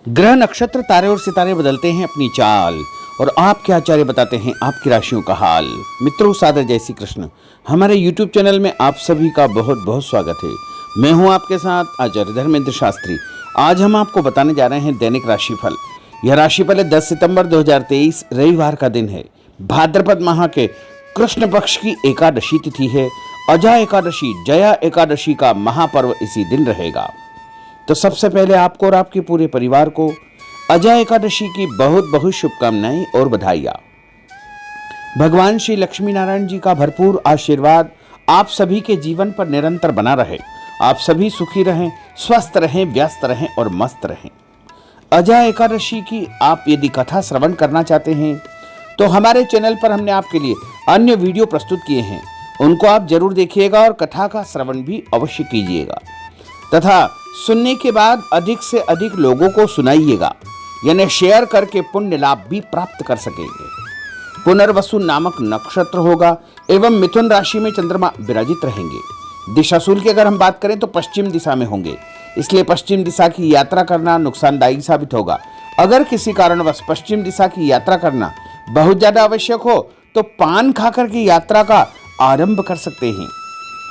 ग्रह नक्षत्र तारे और सितारे बदलते हैं अपनी चाल और आपके आचार्य बताते हैं आपकी राशियों का हाल। मित्रों, सादर जय श्री कृष्ण। हमारे YouTube चैनल में आप सभी का बहुत बहुत स्वागत है। मैं हूं आपके साथ आचार्य धर्मेंद्र शास्त्री। आज हम आपको बताने जा रहे हैं दैनिक राशिफल। यह राशिफल 10 सितंबर 2023 रविवार का दिन है। भाद्रपद माह के कृष्ण पक्ष की एकादशी तिथि है। अजा एकादशी, जया एकादशी का महापर्व इसी दिन रहेगा। तो सबसे पहले आपको और आपके पूरे परिवार को अजा एकादशी की बहुत बहुत शुभकामनाएं और बधाइयां। भगवान श्री लक्ष्मी नारायण जी का भरपूर आशीर्वाद आप सभी के जीवन पर निरंतर बना रहे। आप सभी सुखी रहें, स्वस्थ रहें, व्यस्त रहें और मस्त रहें। अजा एकादशी की आप यदि कथा श्रवण करना चाहते हैं तो हमारे चैनल पर हमने आपके लिए अन्य वीडियो प्रस्तुत किए हैं, उनको आप जरूर देखिएगा और कथा का श्रवण भी अवश्य कीजिएगा तथा सुनने के बाद अधिक से अधिक लोगों को सुनाइएगा, यानी शेयर करके पुण्य लाभ भी प्राप्त कर सकेंगे। पुनर्वसु नामक नक्षत्र होगा एवं मिथुन राशि में चंद्रमा विराजित रहेंगे। दिशाशूल की अगर हम बात करें तो पश्चिम दिशा में होंगे, इसलिए पश्चिम दिशा की यात्रा करना नुकसानदायी साबित होगा। अगर किसी कारणवश पश्चिम दिशा की यात्रा करना बहुत ज्यादा आवश्यक हो तो पान खाकर की यात्रा का आरंभ कर सकते हैं।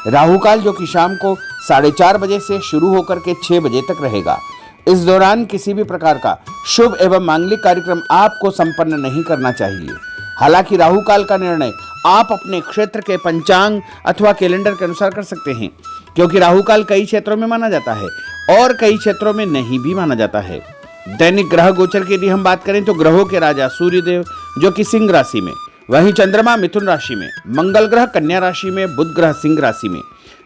राहु काल जो कि शाम को 4:30 बजे से शुरू होकर के 6 बजे तक रहेगा। इस दौरान किसी भी प्रकार का शुभ एवं मांगलिक कार्यक्रम आपको संपन्न नहीं करना चाहिए। हालांकि राहु काल का निर्णय आप अपने क्षेत्र के पंचांग अथवा कैलेंडर के अनुसार कर सकते हैं, क्योंकि राहु काल कई क्षेत्रों में माना जाता है और कई क्षेत्रों में नहीं भी माना जाता है। दैनिक ग्रह गोचर की यदि हम बात करें तो ग्रहों के राजा सूर्यदेव जो कि सिंह राशि में, वहीं चंद्रमा मिथुन राशि में, मंगल ग्रह कन्या राशि में, बुध ग्रह सिंह राशि में,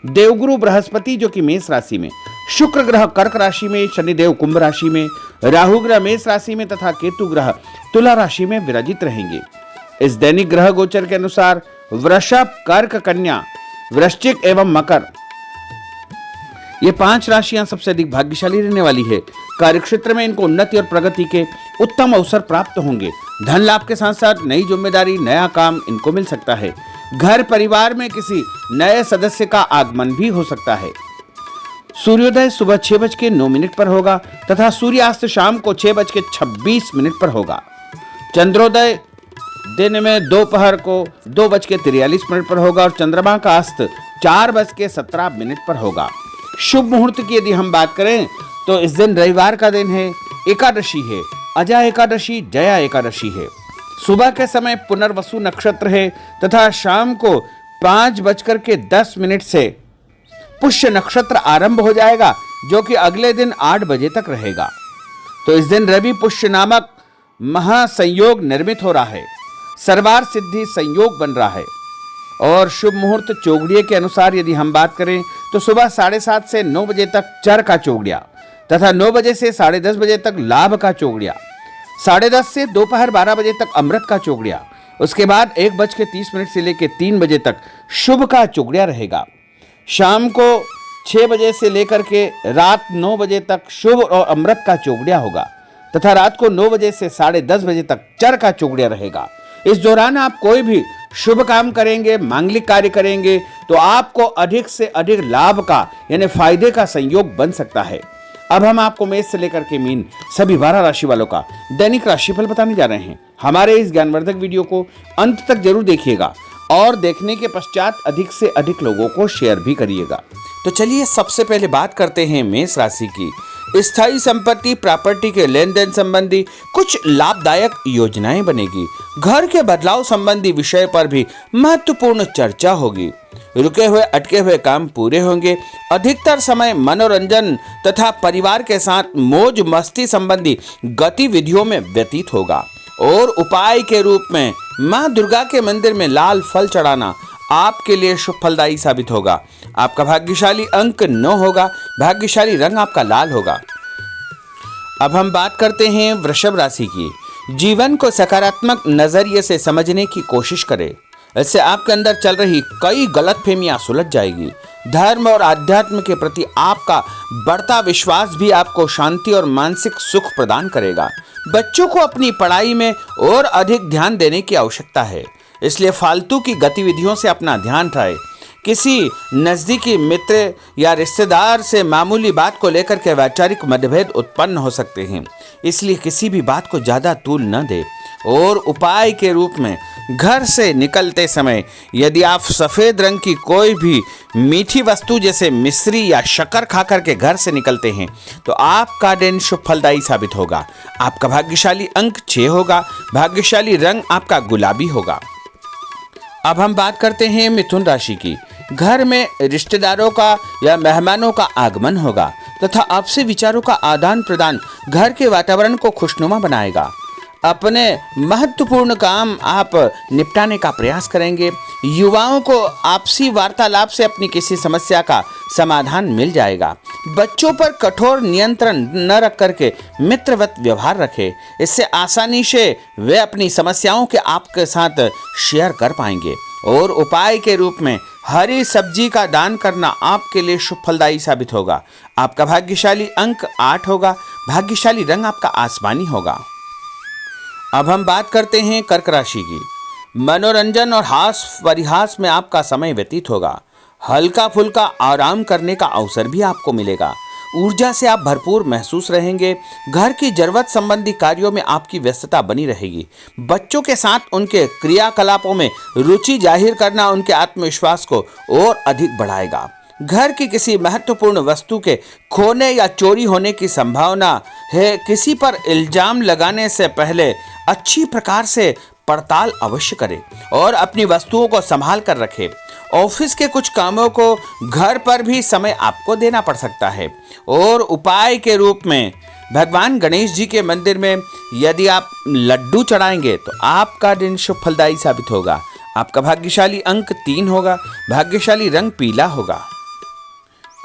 देवगुरु बृहस्पति जो कि मेष राशि में, शुक्र ग्रह कर्क राशि में, शनिदेव कुंभ राशि में, राहु ग्रह मेष राशि में तथा केतु ग्रह तुला राशि में विराजित रहेंगे। इस दैनिक ग्रह गोचर के अनुसार वृषभ, कर्क, कन्या, वृश्चिक एवं मकर, ये 5 राशियां सबसे अधिक भाग्यशाली रहने वाली है। कार्यक्षेत्र में इनको उन्नति और प्रगति के उत्तम अवसर प्राप्त होंगे। धन लाभ के साथ साथ नई जिम्मेदारी, नया काम इनको मिल सकता है। घर परिवार में किसी नए सदस्य का आगमन भी हो सकता है। सूर्योदय सुबह 6:09 पर होगा तथा सूर्यास्त शाम को 6:26 पर होगा। चंद्रोदय दिन में दोपहर को 2:43 पर होगा और चंद्रमा का अस्त 4:17 पर होगा। शुभ मुहूर्त की यदि हम बात करें तो इस दिन रविवार का दिन है, एकादशी है, अजा एकादशी, जया एकादशी है। सुबह के समय पुनर्वसु नक्षत्र है तथा शाम को 5:10 से पुष्य नक्षत्र आरंभ हो जाएगा, जो कि अगले दिन 8 बजे तक रहेगा। तो इस दिन रवि पुष्य नामक महासंयोग निर्मित हो रहा है, सर्वार सिद्धि संयोग बन रहा है। और शुभ मुहूर्त चौगड़िया के अनुसार यदि हम बात करें तो सुबह 7:30 से 9 बजे तक चर का चौगड़िया तथा 9 बजे से 10:30 बजे तक लाभ का चौगड़िया, 10:30 से दोपहर 12 बजे तक अमृत का चौगड़िया, उसके बाद 1:30 से लेकर 3 बजे तक शुभ का चौगड़िया रहेगा। शाम को 6 बजे से लेकर के रात 9 बजे तक शुभ और अमृत का चौगड़िया होगा तथा रात को 9 बजे से 10:30 बजे तक चर का चौगड़िया रहेगा। इस दौरान आप कोई भी शुभ काम करेंगे, मांगलिक कार्य करेंगे तो आपको अधिक से अधिक लाभ का यानी फायदे का संयोग बन सकता है। अब हम आपको मेष से लेकर के मीन सभी 12 राशि वालों का दैनिक राशिफल बताने जा रहे हैं। हमारे इस ज्ञानवर्धक वीडियो को अंत तक जरूर देखिएगा और देखने के पश्चात अधिक से अधिक लोगों को शेयर भी करिएगा। तो चलिए सबसे पहले बात करते हैं मेष राशि की। स्थायी संपत्ति, प्रॉपर्टी के लेन देन संबंधी कुछ लाभदायक योजनाएं बनेगी। घर के बदलाव संबंधी विषय पर भी महत्वपूर्ण चर्चा होगी। रुके हुए अटके हुए काम पूरे होंगे। अधिकतर समय मनोरंजन तथा परिवार के साथ मौज मस्ती संबंधी गतिविधियों में व्यतीत होगा। और उपाय के रूप में मां दुर्गा के मंदिर में लाल फल चढ़ाना आपके लिए शुभ फलदायी साबित होगा। आपका भाग्यशाली अंक 9 होगा। भाग्यशाली रंग आपका लाल होगा। अब हम बात करते हैं वृषभ राशि की। जीवन को सकारात्मक नजरिए से समझने की कोशिश करें, इससे आपके अंदर चल रही कई गलतफहमियां सुलझ जाएगी। धर्म और आध्यात्म के प्रति आपका बढ़ता विश्वास भी आपको शांति और मानसिक सुख प्रदान करेगा। बच्चों को अपनी पढ़ाई में और अधिक ध्यान देने की आवश्यकता है, इसलिए फालतू की गतिविधियों से अपना ध्यान हटाएं। किसी नज़दीकी मित्र या रिश्तेदार से मामूली बात को लेकर के वैचारिक मतभेद उत्पन्न हो सकते हैं, इसलिए किसी भी बात को ज़्यादा तूल न दे। और उपाय के रूप में घर से निकलते समय यदि आप सफ़ेद रंग की कोई भी मीठी वस्तु जैसे मिश्री या शक्कर खाकर के घर से निकलते हैं तो आपका दिन शुभ फलदायी साबित होगा। आपका भाग्यशाली अंक 6 होगा। भाग्यशाली रंग आपका गुलाबी होगा। अब हम बात करते हैं मिथुन राशि की। घर में रिश्तेदारों का या मेहमानों का आगमन होगा तथा आपसे विचारों का आदान प्रदान घर के वातावरण को खुशनुमा बनाएगा। अपने महत्वपूर्ण काम आप निपटाने का प्रयास करेंगे। युवाओं को आपसी वार्तालाप से अपनी किसी समस्या का समाधान मिल जाएगा। बच्चों पर कठोर नियंत्रण न रख करके मित्रवत व्यवहार रखें, इससे आसानी से वे अपनी समस्याओं के आपके साथ शेयर कर पाएंगे। और उपाय के रूप में हरी सब्जी का दान करना आपके लिए शुभ फलदायी साबित होगा। आपका भाग्यशाली अंक 8 होगा। भाग्यशाली रंग आपका आसमानी होगा। अब हम बात करते हैं कर्क राशि की। मनोरंजन और हास परिहास में आपका समय व्यतीत होगा। हल्का फुल्का आराम करने का अवसर भी आपको मिलेगा। ऊर्जा से आप भरपूर महसूस रहेंगे। घर की जरूरत संबंधी कार्यों में आपकी व्यस्तता बनी रहेगी। बच्चों के साथ उनके क्रियाकलापों में रुचि जाहिर करना उनके आत्मविश्वास को और अधिक बढ़ाएगा। घर की किसी महत्वपूर्ण वस्तु के खोने या चोरी होने की संभावना है। किसी पर इल्जाम लगाने से पहले अच्छी प्रकार से पड़ताल अवश्य करें और अपनी वस्तुओं को संभाल कर रखें। ऑफिस के कुछ कामों को घर पर भी समय आपको देना पड़ सकता है। और उपाय के रूप में भगवान गणेश जी के मंदिर में यदि आप लड्डू चढ़ाएंगे तो आपका दिन शुभ फलदायी साबित होगा। आपका भाग्यशाली अंक 3 होगा। भाग्यशाली रंग पीला होगा।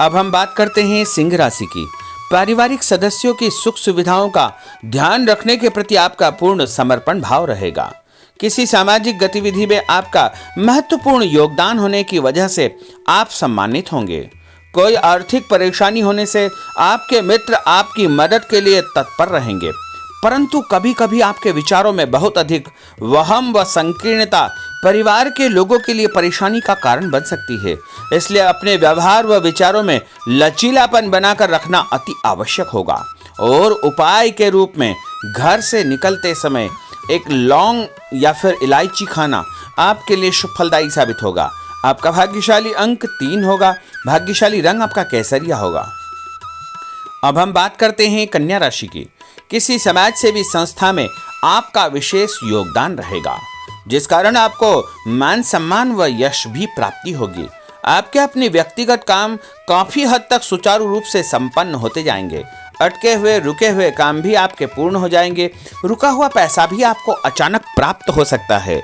अब हम बात करते हैं सिंह राशि की। पारिवारिक सदस्यों की सुख सुविधाओं का ध्यान रखने के प्रति आपका पूर्ण समर्पण भाव रहेगा। किसी सामाजिक गतिविधि में आपका महत्वपूर्ण योगदान होने की वजह से आप सम्मानित होंगे। कोई आर्थिक परेशानी होने से आपके मित्र आपकी मदद के लिए तत्पर रहेंगे, परंतु कभी कभी आपके विचारों में बहुत अधिक वहम व संकीर्णता परिवार के लोगों के लिए परेशानी का कारण बन सकती है। इसलिए अपने व्यवहार व विचारों में लचीलापन बनाकर रखना अति आवश्यक होगा। और उपाय के रूप में घर से निकलते समय एक लौंग या फिर इलायची खाना आपके लिए शुभ फलदायी साबित होगा। आपका भाग्यशाली अंक 3 होगा। भाग्यशाली रंग आपका केसरिया होगा। अब हम बात करते हैं कन्या राशि की। किसी समाज सेवी संस्था में आपका विशेष योगदान रहेगा, जिस कारण आपको मान सम्मान व यश भी प्राप्ति होगी। आपके अपने व्यक्तिगत काम काफी हद तक सुचारू रूप से संपन्न होते जाएंगे। अटके हुए रुके हुए काम भी आपके पूर्ण हो जाएंगे। रुका हुआ पैसा भी आपको अचानक प्राप्त हो सकता है।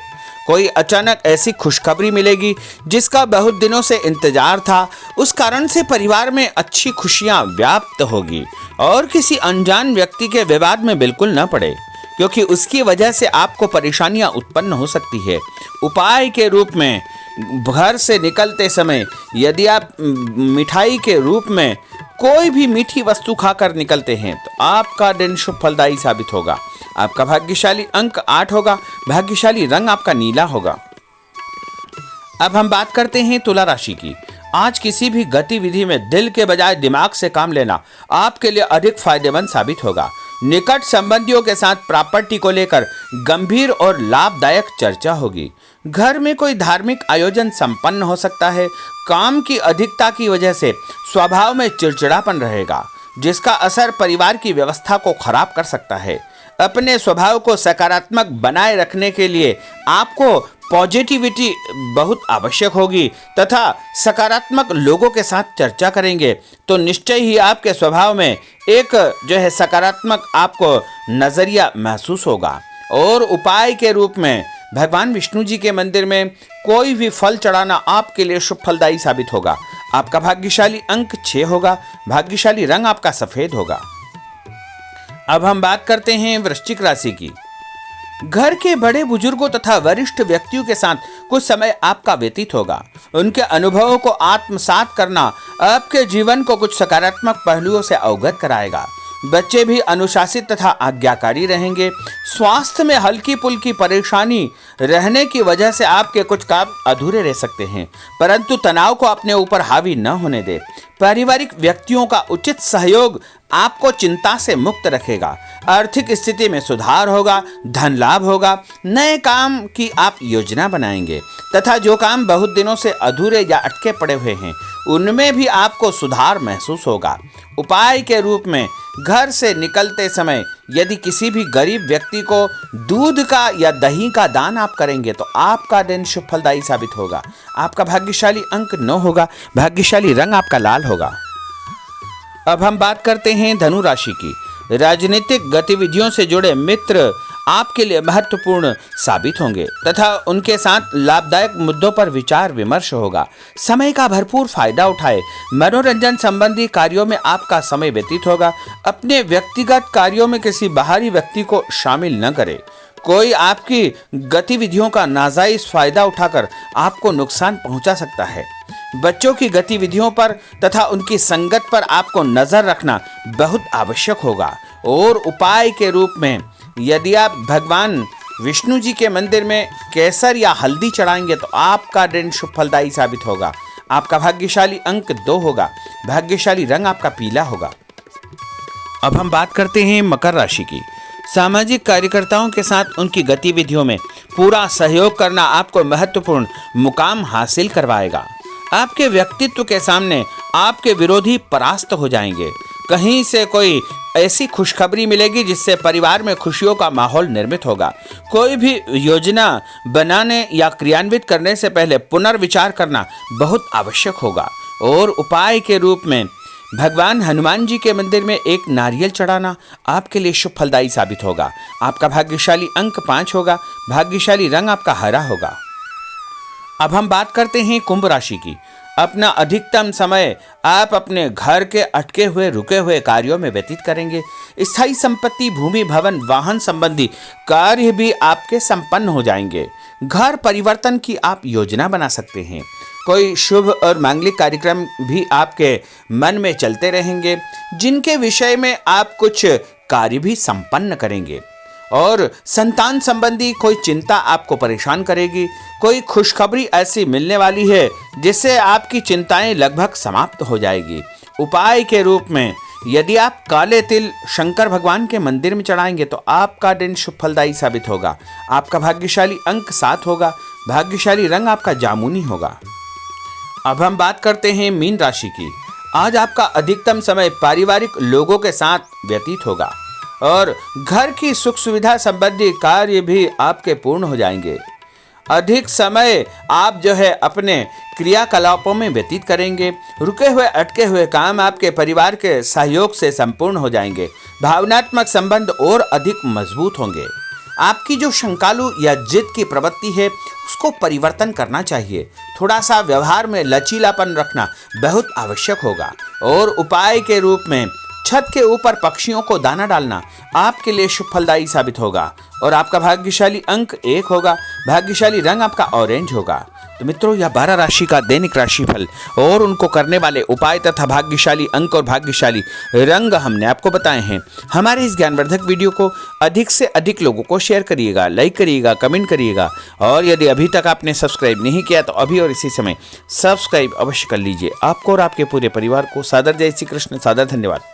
कोई अचानक ऐसी खुशखबरी मिलेगी जिसका बहुत दिनों से इंतजार था। उस कारण से परिवार में अच्छी खुशियां व्याप्त होगी। और किसी अनजान व्यक्ति के विवाद में बिल्कुल न पड़े, क्योंकि उसकी वजह से आपको परेशानियां उत्पन्न हो सकती है। उपाय के रूप में घर से निकलते समय यदि आप मिठाई के रूप में कोई भी मीठी वस्तु खाकर निकलते हैं तो आपका दिन शुभ फलदायी साबित होगा। आपका भाग्यशाली अंक 8 होगा। भाग्यशाली रंग आपका नीला होगा। अब हम बात करते हैं तुला राशि की। आज किसी भी गतिविधि में दिल के बजाय दिमाग से काम लेना आपके लिए अधिक फायदेमंद साबित होगा। निकट संबंधियों के साथ प्रॉपर्टी को लेकर गंभीर और लाभदायक चर्चा होगी। घर में कोई धार्मिक आयोजन संपन्न हो सकता है। काम की अधिकता की वजह से स्वभाव में चिड़चिड़ापन रहेगा, जिसका असर परिवार की व्यवस्था को खराब कर सकता है। अपने स्वभाव को सकारात्मक बनाए रखने के लिए आपको पॉजिटिविटी बहुत आवश्यक होगी तथा सकारात्मक लोगों के साथ चर्चा करेंगे तो निश्चय ही आपके स्वभाव में एक सकारात्मक आपको नजरिया महसूस होगा। और उपाय के रूप में भगवान विष्णु जी के मंदिर में कोई भी फल चढ़ाना आपके लिए शुभ फलदायी साबित होगा। आपका भाग्यशाली अंक 6 होगा। भाग्यशाली रंग आपका सफेद होगा। अब हम बात करते हैं वृश्चिक राशि की। घर के बड़े बुजुर्गों तथा वरिष्ठ व्यक्तियों के साथ कुछ समय आपका व्यतीत होगा। उनके अनुभवों को आत्मसात करना आपके जीवन को कुछ सकारात्मक पहलुओं से अवगत कराएगा। बच्चे भी अनुशासित तथा आज्ञाकारी रहेंगे। स्वास्थ्य में हल्की पुल्की परेशानी रहने की वजह से आपके कुछ काम अधूरे रह सकते हैं, परंतु तनाव को अपने ऊपर हावी न होने दें। पारिवारिक व्यक्तियों का उचित सहयोग आपको चिंता से मुक्त रखेगा। आर्थिक स्थिति में सुधार होगा, धन लाभ होगा। नए काम की आप योजना बनाएंगे तथा जो काम बहुत दिनों से अधूरे या अटके पड़े हुए हैं उनमें भी आपको सुधार महसूस होगा। उपाय के रूप में घर से निकलते समय यदि किसी भी गरीब व्यक्ति को दूध का या दही का दान आप करेंगे तो आपका दिन शुभ फलदायी साबित होगा। आपका भाग्यशाली अंक 9 होगा। भाग्यशाली रंग आपका लाल होगा। अब हम बात करते हैं धनु राशि की। राजनीतिक गतिविधियों से जुड़े मित्र आपके लिए महत्वपूर्ण साबित होंगे तथा उनके साथ लाभदायक मुद्दों पर विचार विमर्श होगा। समय का भरपूर फायदा उठाए। मनोरंजन संबंधी कार्यों में आपका समय व्यतीत होगा। अपने व्यक्तिगत कार्यों में किसी बाहरी व्यक्ति को शामिल न करें। कोई आपकी गतिविधियों का नाजायज फायदा उठाकर आपको नुकसान पहुंचा सकता है। बच्चों की गतिविधियों पर तथा उनकी संगत पर आपको नजर रखना बहुत आवश्यक होगा। और उपाय के रूप में यदि आप भगवान विष्णु जी के मंदिर में केसर या हल्दी चढ़ाएंगे तो आपका दिन शुभ फलदायी साबित होगा। आपका भाग्यशाली अंक 2 होगा। भाग्यशाली रंग आपका पीला होगा। अब हम बात करते हैं मकर राशि की। सामाजिक कार्यकर्ताओं के साथ उनकी गतिविधियों में पूरा सहयोग करना आपको महत्वपूर्ण मुकाम हासिल करवाएगा। आपके व्यक्तित्व के सामने आपके विरोधी परास्त हो जाएंगे। कहीं से कोई ऐसी खुशखबरी मिलेगी जिससे परिवार में खुशियों का माहौल निर्मित होगा। कोई भी योजना बनाने या क्रियान्वित करने से पहले पुनर्विचार करना बहुत आवश्यक होगा। और उपाय के रूप में भगवान हनुमान जी के मंदिर में एक नारियल चढ़ाना आपके लिए शुभ फलदायी साबित होगा। आपका भाग्यशाली अंक 5 होगा। भाग्यशाली रंग आपका हरा होगा। अब हम बात करते हैं कुंभ राशि की। अपना अधिकतम समय आप अपने घर के अटके हुए रुके हुए कार्यों में व्यतीत करेंगे। स्थायी संपत्ति, भूमि, भवन, वाहन संबंधी कार्य भी आपके संपन्न हो जाएंगे। घर परिवर्तन की आप योजना बना सकते हैं। कोई शुभ और मांगलिक कार्यक्रम भी आपके मन में चलते रहेंगे जिनके विषय में आप कुछ कार्य भी संपन्न करेंगे। और संतान संबंधी कोई चिंता आपको परेशान करेगी। कोई खुशखबरी ऐसी मिलने वाली है जिससे आपकी चिंताएं लगभग समाप्त हो जाएगी। उपाय के रूप में यदि आप काले तिल शंकर भगवान के मंदिर में चढ़ाएंगे तो आपका दिन शुभ फलदायी साबित होगा। आपका भाग्यशाली अंक 7 होगा। भाग्यशाली रंग आपका जामुनी होगा। अब हम बात करते हैं मीन राशि की। आज आपका अधिकतम समय पारिवारिक लोगों के साथ व्यतीत होगा और घर की सुख सुविधा संबंधी कार्य भी आपके पूर्ण हो जाएंगे। अधिक समय आप अपने क्रियाकलापों में व्यतीत करेंगे। रुके हुए अटके हुए काम आपके परिवार के सहयोग से संपूर्ण हो जाएंगे। भावनात्मक संबंध और अधिक मजबूत होंगे। आपकी जो शंकालु या जिद की प्रवृत्ति है उसको परिवर्तन करना चाहिए। थोड़ा सा व्यवहार में लचीलापन रखना बहुत आवश्यक होगा। और उपाय के रूप में छत के ऊपर पक्षियों को दाना डालना आपके लिए शुभ फलदायी साबित होगा। और आपका भाग्यशाली अंक 1 होगा। भाग्यशाली रंग आपका ऑरेंज होगा। तो मित्रों, यह 12 राशि का दैनिक राशिफल और उनको करने वाले उपाय तथा भाग्यशाली अंक और भाग्यशाली रंग हमने आपको बताए हैं। हमारे इस ज्ञानवर्धक वीडियो को अधिक से अधिक लोगों को शेयर करिएगा, लाइक करिएगा, कमेंट करिएगा। और यदि अभी तक आपने सब्सक्राइब नहीं किया तो अभी और इसी समय सब्सक्राइब अवश्य कर लीजिए। आपको और आपके पूरे परिवार को सादर जय श्री कृष्ण, सादर धन्यवाद।